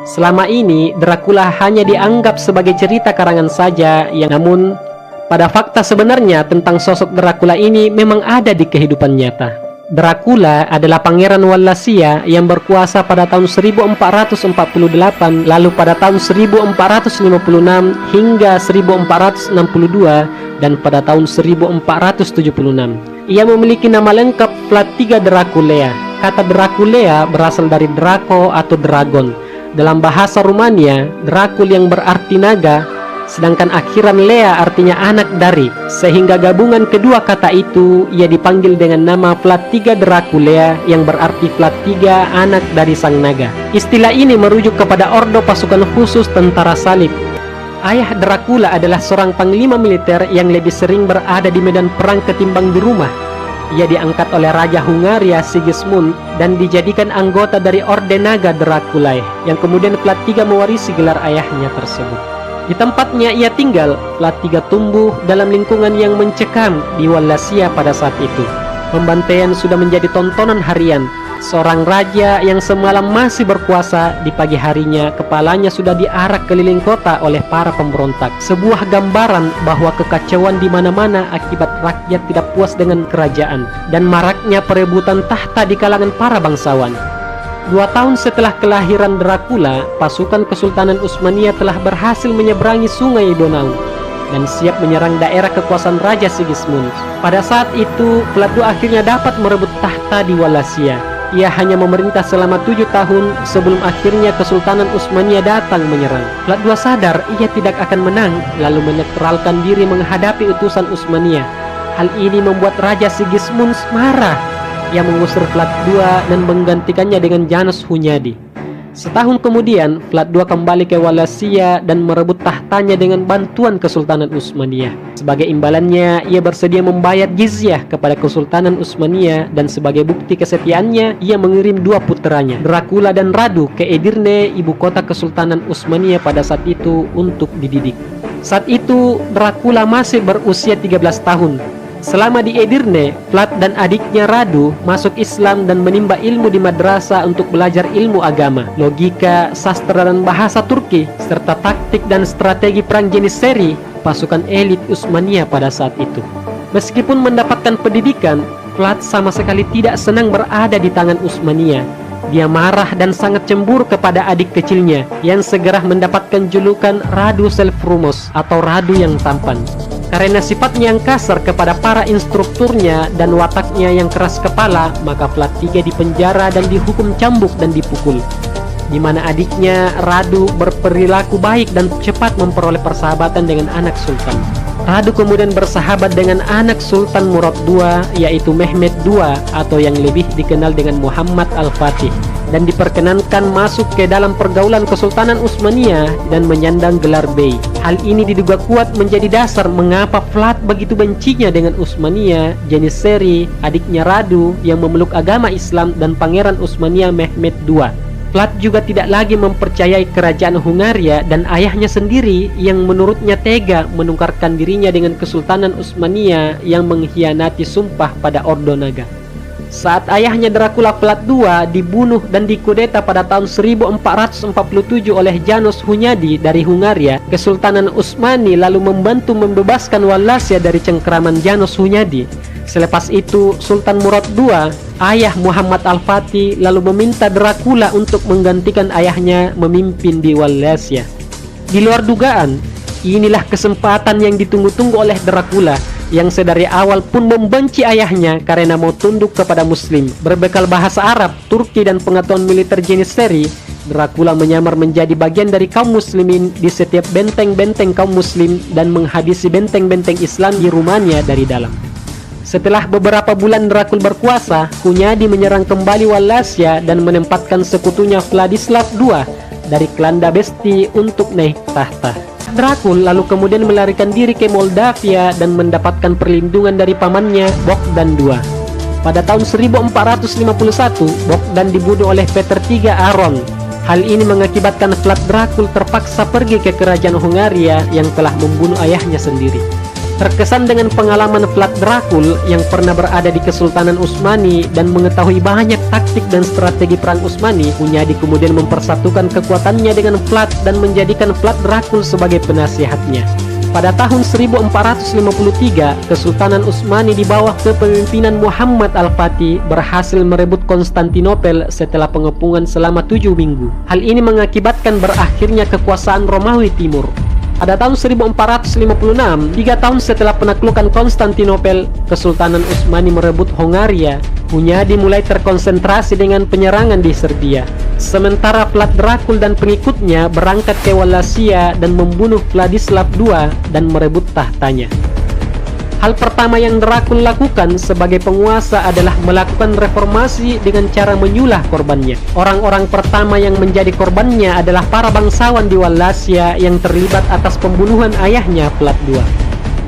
Selama ini, Dracula hanya dianggap sebagai cerita karangan saja, namun pada fakta sebenarnya tentang sosok Dracula ini memang ada di kehidupan nyata. Dracula adalah pangeran Wallachia yang berkuasa pada tahun 1448, lalu pada tahun 1456 hingga 1462, dan pada tahun 1476. Ia memiliki nama lengkap Vlad III Draculea. Kata Draculea berasal dari Draco atau dragon. Dalam bahasa Rumania, Dracul yang berarti naga, sedangkan akhiran Lea artinya anak dari, sehingga gabungan kedua kata itu ia dipanggil dengan nama Vlad III Draculea yang berarti Vlad III anak dari sang naga. Istilah ini merujuk kepada ordo pasukan khusus tentara salib. Ayah Dracula adalah seorang panglima militer yang lebih sering berada di medan perang ketimbang di rumah. Ia diangkat oleh Raja Hungaria Sigismund dan dijadikan anggota dari Orde Naga Draculae, yang kemudian Vlad III mewarisi gelar ayahnya tersebut. Di tempatnya ia tinggal, Vlad III tumbuh dalam lingkungan yang mencekam di Wallachia pada saat itu. Pembantaian sudah menjadi tontonan harian. Seorang raja yang semalam masih berkuasa, di pagi harinya kepalanya sudah diarak keliling kota oleh para pemberontak. Sebuah gambaran bahwa kekacauan di mana-mana akibat rakyat tidak puas dengan kerajaan dan maraknya perebutan tahta di kalangan para bangsawan. 2 tahun setelah kelahiran Dracula, pasukan Kesultanan Utsmania telah berhasil menyeberangi sungai Donau dan siap menyerang daerah kekuasaan Raja Sigismund. Pada saat itu, Vlad II akhirnya dapat merebut tahta di Wallachia. Ia hanya memerintah selama 7 tahun sebelum akhirnya Kesultanan Utsmania datang menyerang. Vlad II sadar ia tidak akan menang, lalu menetralkan diri menghadapi utusan Utsmania. Hal ini membuat Raja Sigismund marah. Ia mengusir Vlad II dan menggantikannya dengan Janos Hunyadi. Setahun kemudian, Vlad II kembali ke Wallachia dan merebut tahtanya dengan bantuan Kesultanan Utsmania. Sebagai imbalannya, ia bersedia membayar jizyah kepada Kesultanan Utsmania, dan sebagai bukti kesetiaannya, ia mengirim 2 puteranya, Dracula dan Radu, ke Edirne, ibu kota Kesultanan Utsmania pada saat itu, untuk dididik. Saat itu, Dracula masih berusia 13 tahun. Selama di Edirne, Vlad dan adiknya Radu masuk Islam dan menimba ilmu di madrasah untuk belajar ilmu agama, logika, sastra dan bahasa Turki, serta taktik dan strategi perang Janissary, pasukan elit Utsmania pada saat itu. Meskipun mendapatkan pendidikan, Vlad sama sekali tidak senang berada di tangan Utsmania. Dia marah dan sangat cemburu kepada adik kecilnya yang segera mendapatkan julukan Radu Selfrumos atau Radu yang tampan. Karena sifatnya yang kasar kepada para instrukturnya dan wataknya yang keras kepala, maka Vlad III dipenjara dan dihukum cambuk dan dipukul. Di mana adiknya Radu berperilaku baik dan cepat memperoleh persahabatan dengan anak sultan. Radu kemudian bersahabat dengan anak Sultan Murad II, yaitu Mehmed II atau yang lebih dikenal dengan Muhammad Al-Fatih, dan diperkenankan masuk ke dalam pergaulan Kesultanan Utsmania dan menyandang gelar Bey. Hal ini diduga kuat menjadi dasar mengapa Vlad begitu bencinya dengan Utsmania, Janissary, adiknya Radu yang memeluk agama Islam, dan Pangeran Utsmania Mehmed II. Vlad juga tidak lagi mempercayai kerajaan Hungaria dan ayahnya sendiri yang menurutnya tega menukarkan dirinya dengan Kesultanan Utsmania yang mengkhianati sumpah pada Ordo Naga. Saat ayahnya Dracula Vlad II dibunuh dan dikudeta pada tahun 1447 oleh Janos Hunyadi dari Hungaria, Kesultanan Utsmani lalu membantu membebaskan Wallachia dari cengkraman Janos Hunyadi. Selepas itu, Sultan Murad II, ayah Muhammad Al-Fatih, lalu meminta Dracula untuk menggantikan ayahnya memimpin di Wallachia. Di luar dugaan, inilah kesempatan yang ditunggu-tunggu oleh Dracula, yang sedari awal pun membenci ayahnya karena mau tunduk kepada Muslim. Berbekal bahasa Arab, Turki, dan pengetahuan militer Janissary, Dracula menyamar menjadi bagian dari kaum muslimin di setiap benteng-benteng kaum muslim dan menghabisi benteng-benteng Islam di Rumania dari dalam. Setelah beberapa bulan Dracula berkuasa, Hunyadi menyerang kembali Wallachia dan menempatkan sekutunya Vladislav II dari klan Dabesti untuk naik tahta. Dracula lalu kemudian melarikan diri ke Moldavia dan mendapatkan perlindungan dari pamannya Bogdan II. Pada tahun 1451, Bogdan dibunuh oleh Peter III Aron. Hal ini mengakibatkan Vlad Dracul terpaksa pergi ke kerajaan Hungaria yang telah membunuh ayahnya sendiri. Terkesan dengan pengalaman Vlad Dracul yang pernah berada di Kesultanan Utsmani dan mengetahui banyak taktik dan strategi perang Utsmani, Hunyadi kemudian mempersatukan kekuatannya dengan Vlad dan menjadikan Vlad Dracul sebagai penasihatnya. Pada tahun 1453, Kesultanan Utsmani di bawah kepemimpinan Muhammad Al-Fatih berhasil merebut Konstantinopel setelah pengepungan selama 7 minggu. Hal ini mengakibatkan berakhirnya kekuasaan Romawi Timur. Pada tahun 1456, 3 tahun setelah penaklukan Konstantinopel, Kesultanan Utsmani merebut Hongaria. Hunyadi mulai terkonsentrasi dengan penyerangan di Serbia. Sementara Vlad Dracul dan pengikutnya berangkat ke Wallachia dan membunuh Vladislav II dan merebut tahtanya. Hal pertama yang Dracul lakukan sebagai penguasa adalah melakukan reformasi dengan cara menyulah korbannya. Orang-orang pertama yang menjadi korbannya adalah para bangsawan di Wallachia yang terlibat atas pembunuhan ayahnya Vlad II.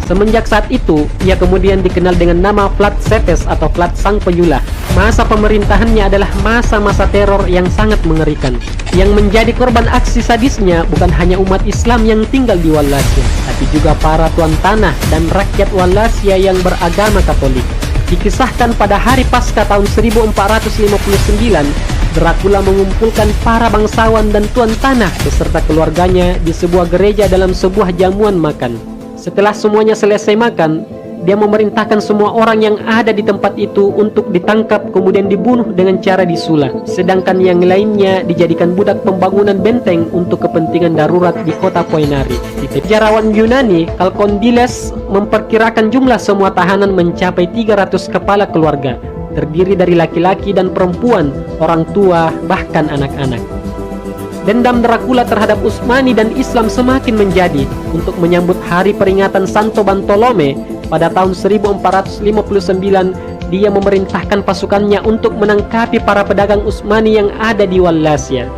Semenjak saat itu, ia kemudian dikenal dengan nama Vlad Tepes atau Vlad Sang Penyulah. Masa pemerintahannya adalah masa-masa teror yang sangat mengerikan. Yang menjadi korban aksi sadisnya bukan hanya umat Islam yang tinggal di Wallachia, tapi juga para tuan tanah dan rakyat Wallachia yang beragama Katolik. Dikisahkan pada hari Paskah tahun 1459, Dracula mengumpulkan para bangsawan dan tuan tanah beserta keluarganya di sebuah gereja dalam sebuah jamuan makan. Setelah semuanya selesai makan, dia memerintahkan semua orang yang ada di tempat itu untuk ditangkap kemudian dibunuh dengan cara disulah. Sedangkan yang lainnya dijadikan budak pembangunan benteng untuk kepentingan darurat di kota Poenari. Sejarawan Yunani, Kalkondiles memperkirakan jumlah semua tahanan mencapai 300 kepala keluarga, terdiri dari laki-laki dan perempuan, orang tua, bahkan anak-anak. Dendam Dracula terhadap Utsmani dan Islam semakin menjadi. Untuk menyambut hari peringatan Santo Bartolome pada tahun 1459, dia memerintahkan pasukannya untuk menangkapi para pedagang Utsmani yang ada di Wallachia.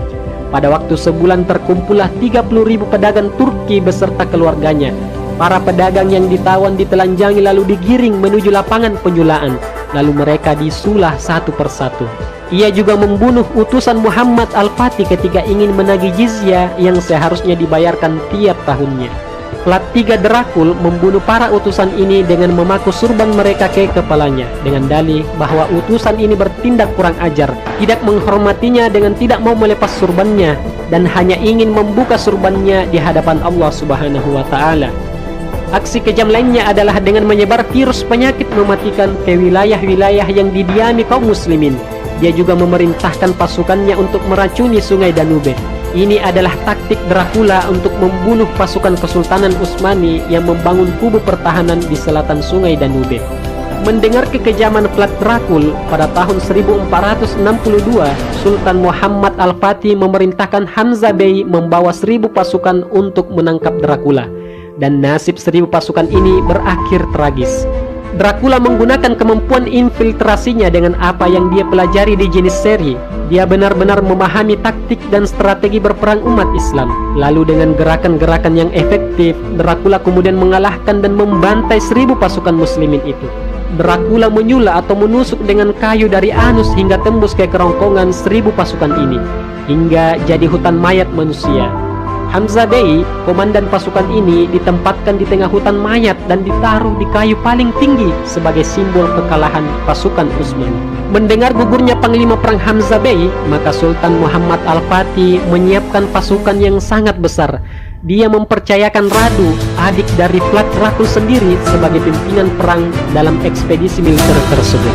Pada waktu sebulan terkumpullah 30.000 pedagang Turki beserta keluarganya. Para pedagang yang ditawan ditelanjangi lalu digiring menuju lapangan penyulaan, lalu mereka disulah satu persatu. Ia juga membunuh utusan Muhammad Al-Fatih ketika ingin menagih jizyah yang seharusnya dibayarkan tiap tahunnya. Vlad III Dracul membunuh para utusan ini dengan memaku surban mereka ke kepalanya dengan dalih bahwa utusan ini bertindak kurang ajar, tidak menghormatinya dengan tidak mau melepas surbannya dan hanya ingin membuka surbannya di hadapan Allah Subhanahu wa Ta'ala. Aksi kejam lainnya adalah dengan menyebar virus penyakit mematikan ke wilayah-wilayah yang didiami kaum muslimin. Dia juga memerintahkan pasukannya untuk meracuni sungai Danube. Ini adalah taktik Dracula untuk membunuh pasukan Kesultanan Utsmani yang membangun kubu pertahanan di selatan sungai Danube. Mendengar kekejaman Vlad Dracul, pada tahun 1462, Sultan Muhammad Al-Fatih memerintahkan Hamzah Bey membawa 1.000 pasukan untuk menangkap Dracula. Dan nasib 1.000 pasukan ini berakhir tragis. Dracula menggunakan kemampuan infiltrasinya dengan apa yang dia pelajari di Janissary. Dia benar-benar memahami taktik dan strategi berperang umat Islam. Lalu dengan gerakan-gerakan yang efektif, Dracula kemudian mengalahkan dan membantai 1.000 pasukan muslimin itu. Dracula menyulah atau menusuk dengan kayu dari anus hingga tembus ke kerongkongan 1.000 pasukan ini, hingga jadi hutan mayat manusia. Hamzah Bey, komandan pasukan ini, ditempatkan di tengah hutan mayat dan ditaruh di kayu paling tinggi sebagai simbol kekalahan pasukan Utsmani. Mendengar gugurnya panglima perang Hamzah Bey, maka Sultan Muhammad Al-Fatih menyiapkan pasukan yang sangat besar. Dia mempercayakan Radu, adik dari Vlad Dracul sendiri, sebagai pimpinan perang dalam ekspedisi militer tersebut.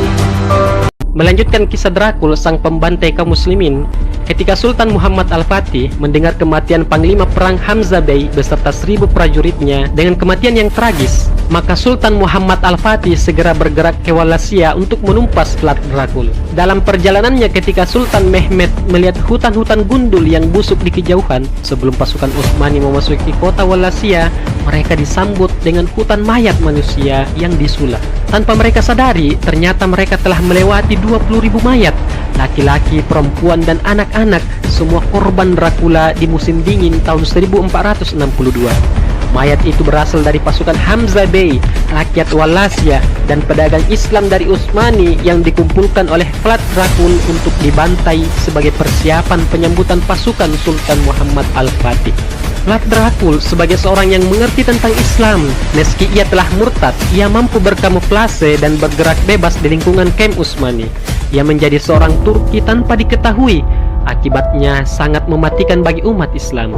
Melanjutkan kisah Dracul, sang pembantai kaum muslimin, ketika Sultan Muhammad Al-Fatih mendengar kematian panglima perang Hamzah Bey beserta 1.000 prajuritnya dengan kematian yang tragis, maka Sultan Muhammad Al-Fatih segera bergerak ke Wallachia untuk menumpas Vlad Dracul. Dalam perjalanannya ketika Sultan Mehmed melihat hutan-hutan gundul yang busuk di kejauhan, sebelum pasukan Utsmani memasuki kota Wallachia, mereka disambut dengan hutan mayat manusia yang disulah. Tanpa mereka sadari, ternyata mereka telah melewati 20.000 mayat, laki-laki, perempuan, dan anak-anak, semua korban Dracula di musim dingin tahun 1462. Mayat itu berasal dari pasukan Hamzah Bey, rakyat Wallachia, dan pedagang Islam dari Utsmani yang dikumpulkan oleh Vlad Dracul untuk dibantai sebagai persiapan penyambutan pasukan Sultan Muhammad Al-Fatih. Vlad Dracul sebagai seorang yang mengerti tentang Islam, meski ia telah murtad, ia mampu berkamuflase dan bergerak bebas di lingkungan Kem Usmani. Ia menjadi seorang Turki tanpa diketahui, akibatnya sangat mematikan bagi umat Islam.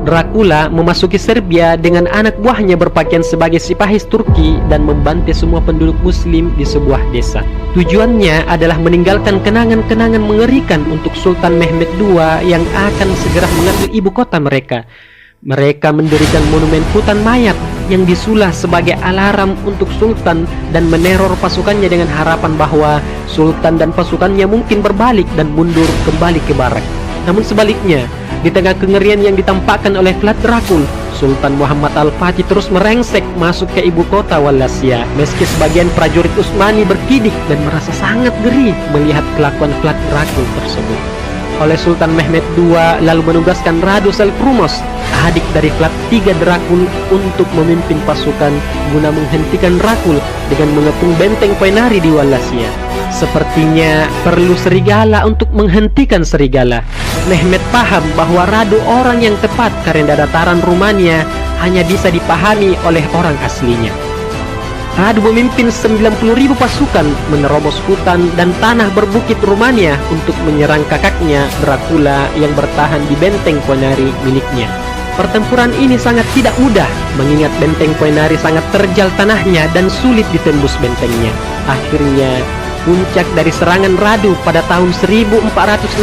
Dracula memasuki Serbia dengan anak buahnya berpakaian sebagai Sipahis Turki dan membantai semua penduduk muslim di sebuah desa. Tujuannya adalah meninggalkan kenangan-kenangan mengerikan untuk Sultan Mehmed II yang akan segera mengambil ibu kota mereka. Mereka mendirikan monumen hutan mayat yang disulah sebagai alarm untuk Sultan dan meneror pasukannya dengan harapan bahwa Sultan dan pasukannya mungkin berbalik dan mundur kembali ke barak. Namun sebaliknya, di tengah kengerian yang ditampakkan oleh Vlad Dracul, Sultan Muhammad Al-Fatih terus merengsek masuk ke ibu kota Wallachia, meski sebagian prajurit Utsmani berkidik dan merasa sangat geri melihat kelakuan Vlad Dracul tersebut. Oleh Sultan Mehmed II lalu menugaskan Radu Seleucus, adik dari Vlad III Dracul, untuk memimpin pasukan guna menghentikan Dracul dengan mengepung benteng Poenari di Wallachia. Sepertinya perlu serigala untuk menghentikan serigala. Mehmed paham bahwa Radu orang yang tepat karena dataran Rumania hanya bisa dipahami oleh orang aslinya. Radu memimpin 90.000 pasukan menerobos hutan dan tanah berbukit Rumania untuk menyerang kakaknya Dracula yang bertahan di benteng Poenari miliknya. Pertempuran ini sangat tidak mudah, mengingat benteng Poenari sangat terjal tanahnya dan sulit ditembus bentengnya. Akhirnya, puncak dari serangan Radu pada tahun 1462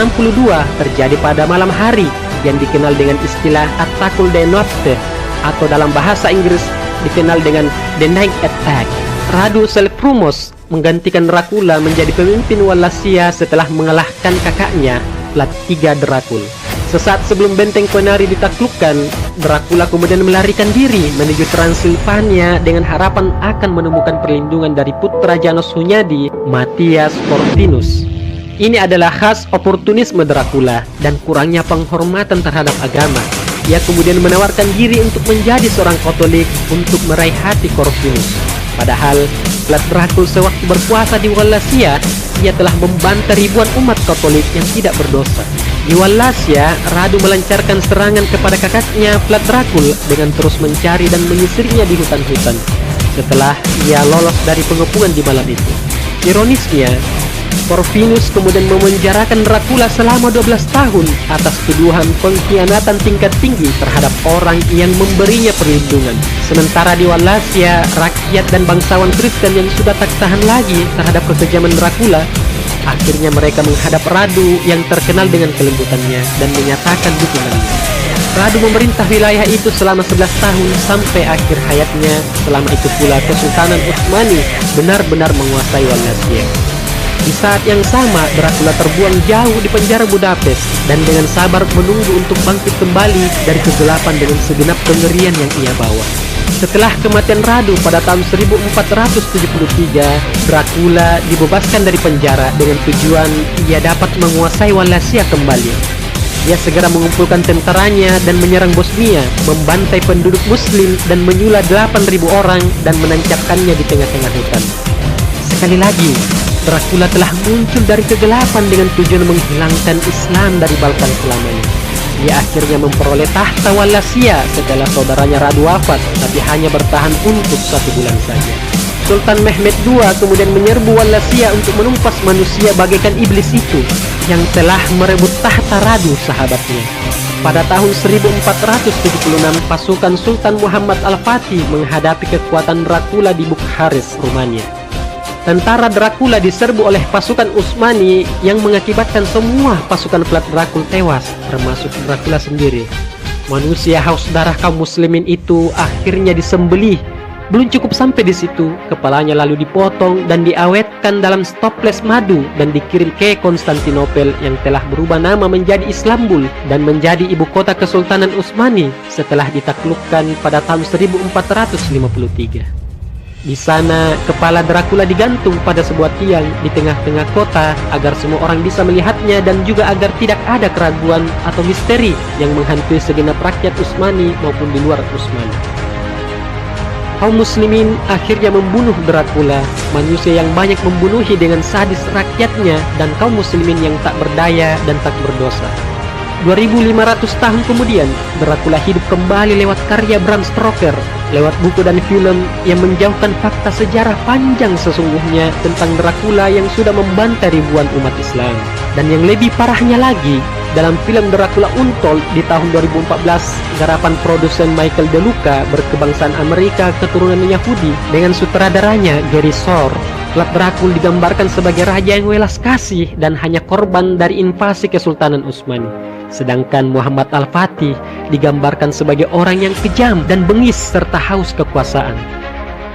terjadi pada malam hari yang dikenal dengan istilah Attaque de Notte, atau dalam bahasa Inggris dikenal dengan The Night Attack. Radu Seleucus menggantikan Dracula menjadi pemimpin Wallachia setelah mengalahkan kakaknya Vlad III Dracul. Sesaat sebelum benteng Poenari ditaklukkan, Dracula kemudian melarikan diri menuju Transilvania dengan harapan akan menemukan perlindungan dari putra Janos Hunyadi, Matthias Corvinus. Ini adalah khas oportunisme Dracula dan kurangnya penghormatan terhadap agama. Ia kemudian menawarkan diri untuk menjadi seorang Katolik untuk meraih hati Corvinus. Padahal Vlad Dracul sewaktu berkuasa di Wallachia, ia telah membantai ribuan umat Katolik yang tidak berdosa. Di Wallachia, Radu melancarkan serangan kepada kakaknya Vlad Dracul dengan terus mencari dan menyisirnya di hutan-hutan. Setelah ia lolos dari pengepungan di malam itu, ironisnya, Corvinus kemudian memenjarakan Dracula selama 12 tahun atas tuduhan pengkhianatan tingkat tinggi terhadap orang yang memberinya perlindungan. Sementara di Wallachia, rakyat dan bangsawan Kristen yang sudah tak tahan lagi terhadap kekejaman Dracula, akhirnya mereka menghadap Radu yang terkenal dengan kelembutannya dan menyatakan dukungannya. Radu memerintah wilayah itu selama 11 tahun sampai akhir hayatnya. Selama itu pula Kesultanan Utsmani benar-benar menguasai Wallachia. Di saat yang sama, Dracula terbuang jauh di penjara Budapest dan dengan sabar menunggu untuk bangkit kembali dari kegelapan dengan segenap kengerian yang ia bawa. Setelah kematian Radu pada tahun 1473, Dracula dibebaskan dari penjara dengan tujuan ia dapat menguasai Wallachia kembali. Ia segera mengumpulkan tentaranya dan menyerang Bosnia, membantai penduduk muslim dan menyulah 8.000 orang dan menancapkannya di tengah-tengah hutan. Sekali lagi, Dracula telah muncul dari kegelapan dengan tujuan menghilangkan Islam dari Balkan selamanya. Ia akhirnya memperoleh tahta Wallachia setelah saudaranya Radu wafat, tapi hanya bertahan untuk 1 bulan saja. Sultan Mehmed II kemudian menyerbu Wallachia untuk menumpas manusia bagaikan iblis itu yang telah merebut tahta Radu sahabatnya. Pada tahun 1476, pasukan Sultan Muhammad Al-Fatih menghadapi kekuatan Dracula di Bukhares, Rumania. Tentara Dracula diserbu oleh pasukan Utsmani yang mengakibatkan semua pasukan Vlad Dracul tewas, termasuk Dracula sendiri. Manusia haus darah kaum muslimin itu akhirnya disembelih. Belum cukup sampai di situ, kepalanya lalu dipotong dan diawetkan dalam toples madu dan dikirim ke Konstantinopel yang telah berubah nama menjadi Istanbul dan menjadi ibu kota Kesultanan Utsmani setelah ditaklukkan pada tahun 1453. Di sana, kepala Dracula digantung pada sebuah tiang di tengah-tengah kota agar semua orang bisa melihatnya dan juga agar tidak ada keraguan atau misteri yang menghantui segenap rakyat Utsmani maupun di luar Utsmani. Kaum muslimin akhirnya membunuh Dracula, manusia yang banyak membunuhi dengan sadis rakyatnya dan kaum muslimin yang tak berdaya dan tak berdosa. 2.500 tahun kemudian, Dracula hidup kembali lewat karya Bram Stoker, lewat buku dan film yang menjauhkan fakta sejarah panjang sesungguhnya tentang Dracula yang sudah membantai ribuan umat Islam. Dan yang lebih parahnya lagi, dalam film Dracula Untold di tahun 2014, garapan produsen Michael De Luca berkebangsaan Amerika keturunan Yahudi dengan sutradaranya Gary Shore, Vlad Dracul digambarkan sebagai raja yang welas kasih dan hanya korban dari invasi Kesultanan Utsmani. Sedangkan Muhammad Al-Fatih digambarkan sebagai orang yang kejam dan bengis serta haus kekuasaan.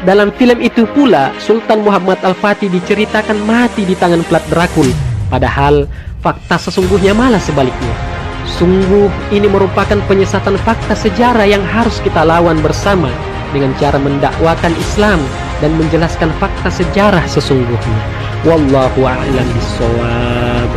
Dalam film itu pula, Sultan Muhammad Al-Fatih diceritakan mati di tangan Vlad Dracul, padahal fakta sesungguhnya malah sebaliknya. Sungguh ini merupakan penyesatan fakta sejarah yang harus kita lawan bersama dengan cara mendakwakan Islam dan menjelaskan fakta sejarah sesungguhnya. Wallahu a'lam bishawab.